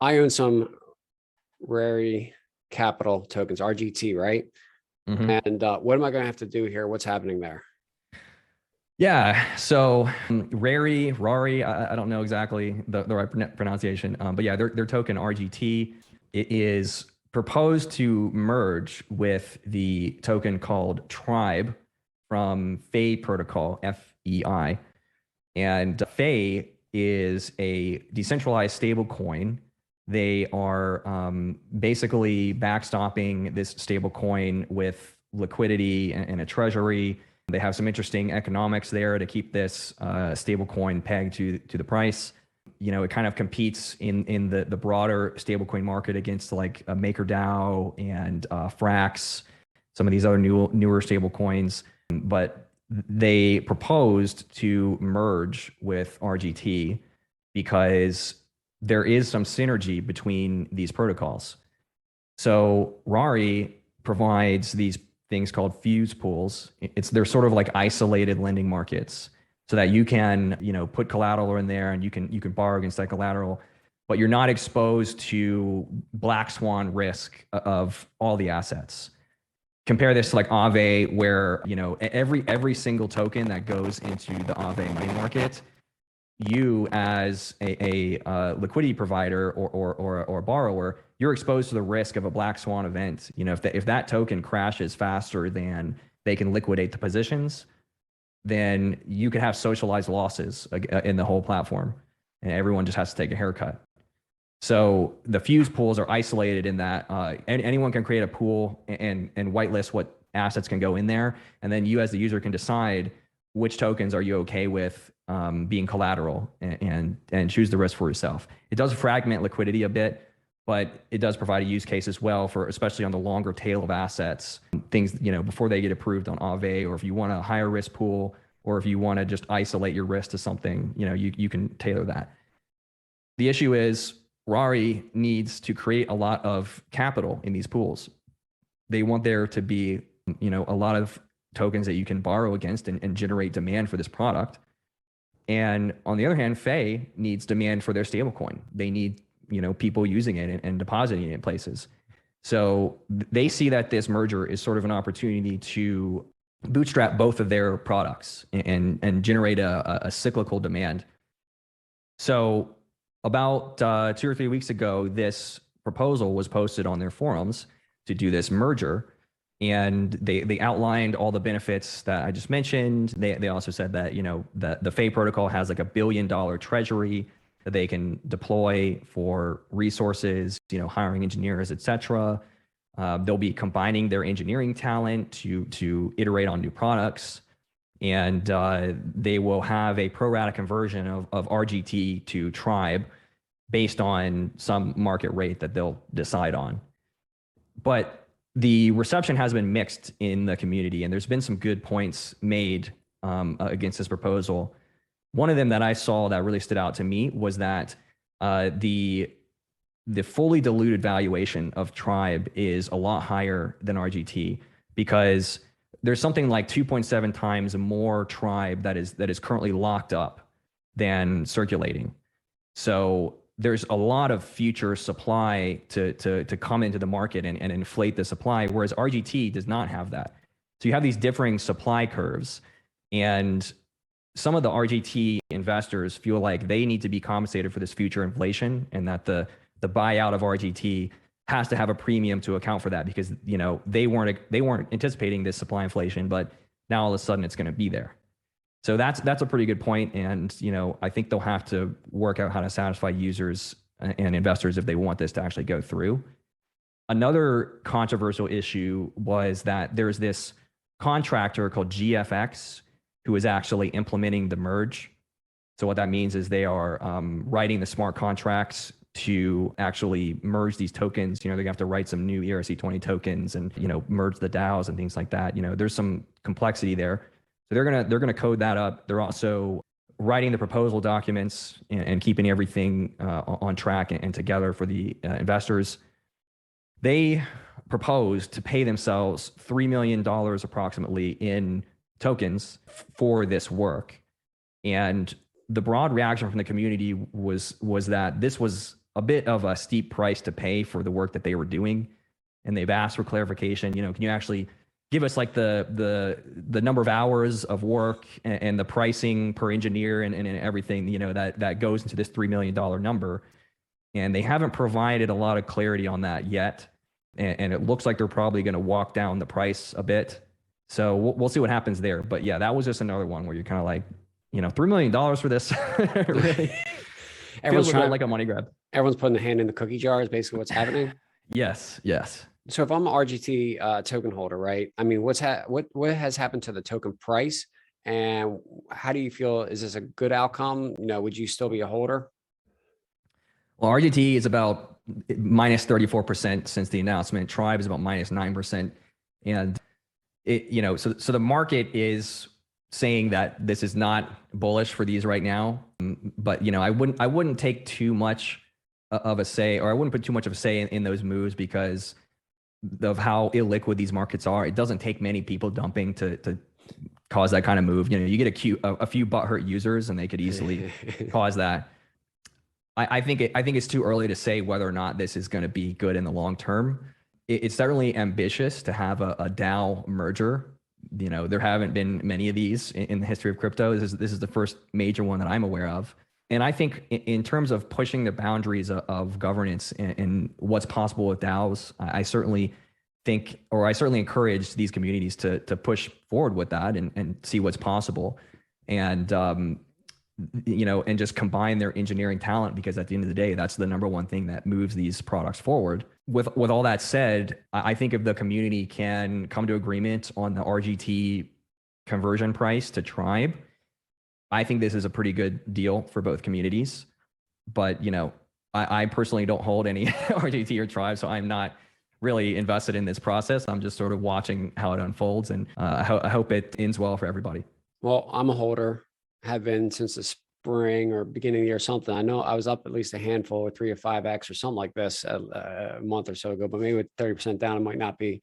I own some Rary Capital tokens, RGT, right? Hmm. And what am I going to have to do here? What's happening there? Yeah. So Rari, I don't know exactly the right pronunciation, but yeah, their token RGT, it is proposed to merge with the token called Tribe from Fei Protocol, FEI. And Fei is a decentralized stable coin. They are basically backstopping this stable coin with liquidity and a treasury. They have some interesting economics there to keep this stable coin pegged to the price. You know, it kind of competes in the broader stablecoin market against like MakerDAO and Frax, some of these other newer stable coins. But they proposed to merge with RGT because there is some synergy between these protocols. So Rari provides these things called fuse pools. They're sort of like isolated lending markets so that you can, put collateral in there and you can borrow against that collateral, but you're not exposed to black swan risk of all the assets. Compare this to like Aave, where every single token that goes into the Aave money market, you as a liquidity provider or borrower, you're exposed to the risk of a black swan event. If that token crashes faster than they can liquidate the positions, then you could have socialized losses in the whole platform, and everyone just has to take a haircut. So the fuse pools are isolated in that anyone can create a pool and whitelist what assets can go in there, and then you as the user can decide which tokens are you okay with being collateral and choose the risk for yourself. It does fragment liquidity a bit, but it does provide a use case as well for especially on the longer tail of assets, things before they get approved on Aave, or if you want a higher risk pool, or if you want to just isolate your risk to something, you can tailor that. The issue is Rari needs to create a lot of capital in these pools. They want there to be, a lot of tokens that you can borrow against and generate demand for this product. And on the other hand, Fei needs demand for their stablecoin. They need, people using it and depositing it in places. So they see that this merger is sort of an opportunity to bootstrap both of their products and generate a cyclical demand. So about 2 or 3 weeks ago, this proposal was posted on their forums to do this merger. And they outlined all the benefits that I just mentioned. They also said that, the Fei protocol has like $1 billion treasury that they can deploy for resources, hiring engineers, et cetera. They'll be combining their engineering talent to iterate on new products. And they will have a pro rata conversion of RGT to Tribe based on some market rate that they'll decide on. But the reception has been mixed in the community, and there's been some good points made against this proposal. One of them that I saw that really stood out to me was that the fully diluted valuation of Tribe is a lot higher than RGT because there's something like 2.7 times more Tribe that is currently locked up than circulating. So there's a lot of future supply to come into the market and inflate the supply, whereas RGT does not have that. So you have these differing supply curves, and some of the RGT investors feel like they need to be compensated for this future inflation, and that the buyout of RGT has to have a premium to account for that because they weren't anticipating this supply inflation, but now all of a sudden it's going to be there. So that's a pretty good point, and I think they'll have to work out how to satisfy users and investors if they want this to actually go through. Another controversial issue was that there's this contractor called GFX who is actually implementing the merge. So what that means is they are writing the smart contracts to actually merge these tokens. They're gonna have to write some new ERC20 tokens and merge the DAOs and things like that. There's some complexity there. So they're gonna code that up. They're also writing the proposal documents and keeping everything on track and together for the investors. They proposed to pay themselves $3 million approximately in tokens for this work. And the broad reaction from the community was that this was a bit of a steep price to pay for the work that they were doing. And they've asked for clarification. You know, can you actually give us like the number of hours of work and the pricing per engineer and everything, you know, that goes into this $3 million number. And they haven't provided a lot of clarity on that yet. And it looks like they're probably going to walk down the price a bit. So we'll see what happens there. But yeah, that was just another one where you're kind of like, you know, $3 million for this. Really Everyone's feels trying like a money grab. Everyone's putting the hand in the cookie jar is basically what's happening. Yes. So if I'm an RGT token holder, right? I mean, what has happened to the token price, and how do you feel? Is this a good outcome? You know, would you still be a holder? Well, RGT is about minus 34% since the announcement. Tribe is about minus 9%, and it, you know, so the market is saying that this is not bullish for these right now. But you know, I wouldn't take too much of a say, or I wouldn't put too much of a say in those moves because of how illiquid these markets are. It doesn't take many people dumping to cause that kind of move. You know, you get a few butthurt users and they could easily cause that. I think it's too early to say whether or not this is going to be good in the long term. It's certainly ambitious to have a DAO merger. You know, there haven't been many of these in the history of crypto. This is the first major one that I'm aware of. And I think in terms of pushing the boundaries of governance and what's possible with DAOs, I certainly think, or I certainly encourage these communities to push forward with that and see what's possible. And, you know, and just combine their engineering talent, because at the end of the day, that's the number one thing that moves these products forward. With all that said, I think if the community can come to agreement on the RGT conversion price to Tribe, I think this is a pretty good deal for both communities. But, you know, I personally don't hold any RGT or Tribe, so I'm not really invested in this process. I'm just sort of watching how it unfolds, and I hope it ends well for everybody. Well, I'm a holder, have been since the spring or beginning of the year or something. I know I was up at least a handful with 3 or 5X or something like this a month or so ago, but maybe with 30% down, it might not be.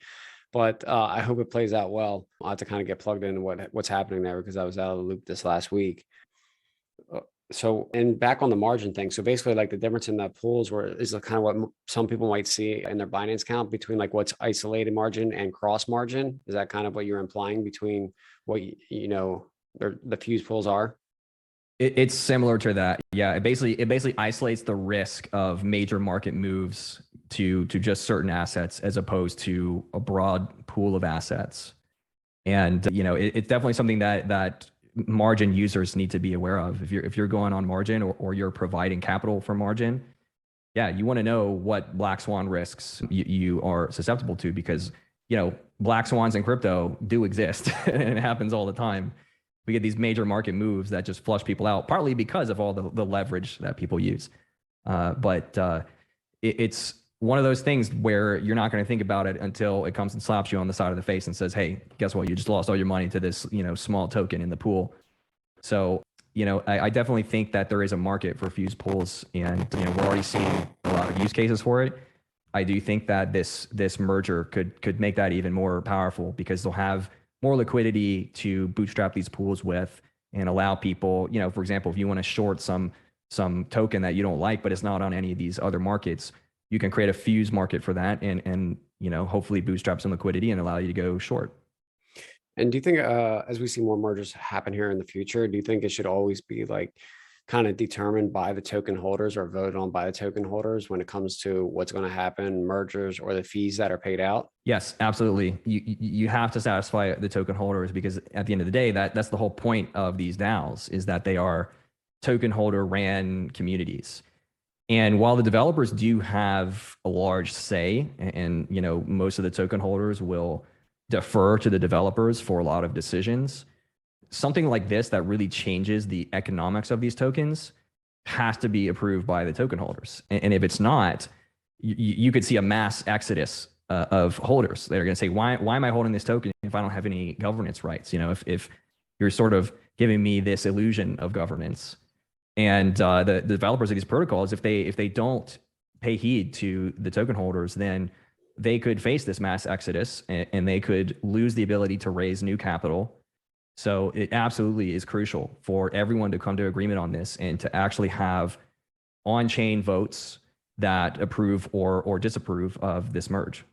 But I hope it plays out well. I'll have to kind of get plugged into what's happening there, because I was out of the loop this last week. So, and back on the margin thing. So basically, like the difference in the pools is kind of what some people might see in their Binance account between like what's isolated margin and cross margin. Is that kind of what you're implying between what you know the fuse pools are? It's similar to that. Yeah, it basically isolates the risk of major market moves to just certain assets as opposed to a broad pool of assets. And you know, it's definitely something that margin users need to be aware of. If you're going on margin or you're providing capital for margin, yeah, you want to know what black swan risks you are susceptible to, because you know, black swans in crypto do exist and it happens all the time. We get these major market moves that just flush people out, partly because of all the leverage that people use. But it's one of those things where you're not going to think about it until it comes and slaps you on the side of the face and says, hey, guess what? You just lost all your money to this, you know, small token in the pool. So, you know, I definitely think that there is a market for fuse pools, and, you know, we're already seeing a lot of use cases for it. I do think that this merger could make that even more powerful, because they'll have more liquidity to bootstrap these pools with and allow people, you know, for example, if you want to short some token that you don't like, but it's not on any of these other markets, you can create a fuse market for that and, you know, hopefully bootstrap some liquidity and allow you to go short. And do you think as we see more mergers happen here in the future, do you think it should always be like kind of determined by the token holders or voted on by the token holders when it comes to what's going to happen, mergers or the fees that are paid out? Yes, absolutely. You have to satisfy the token holders, because at the end of the day, that's the whole point of these DAOs, is that they are token holder ran communities. And while the developers do have a large say, and you know, most of the token holders will defer to the developers for a lot of decisions, something like this that really changes the economics of these tokens has to be approved by the token holders. And if it's not, you could see a mass exodus of holders. They're going to say, why am I holding this token if I don't have any governance rights? You know, if you're sort of giving me this illusion of governance. And the developers of these protocols, if they don't pay heed to the token holders, then they could face this mass exodus and they could lose the ability to raise new capital. So it absolutely is crucial for everyone to come to agreement on this and to actually have on-chain votes that approve or disapprove of this merge.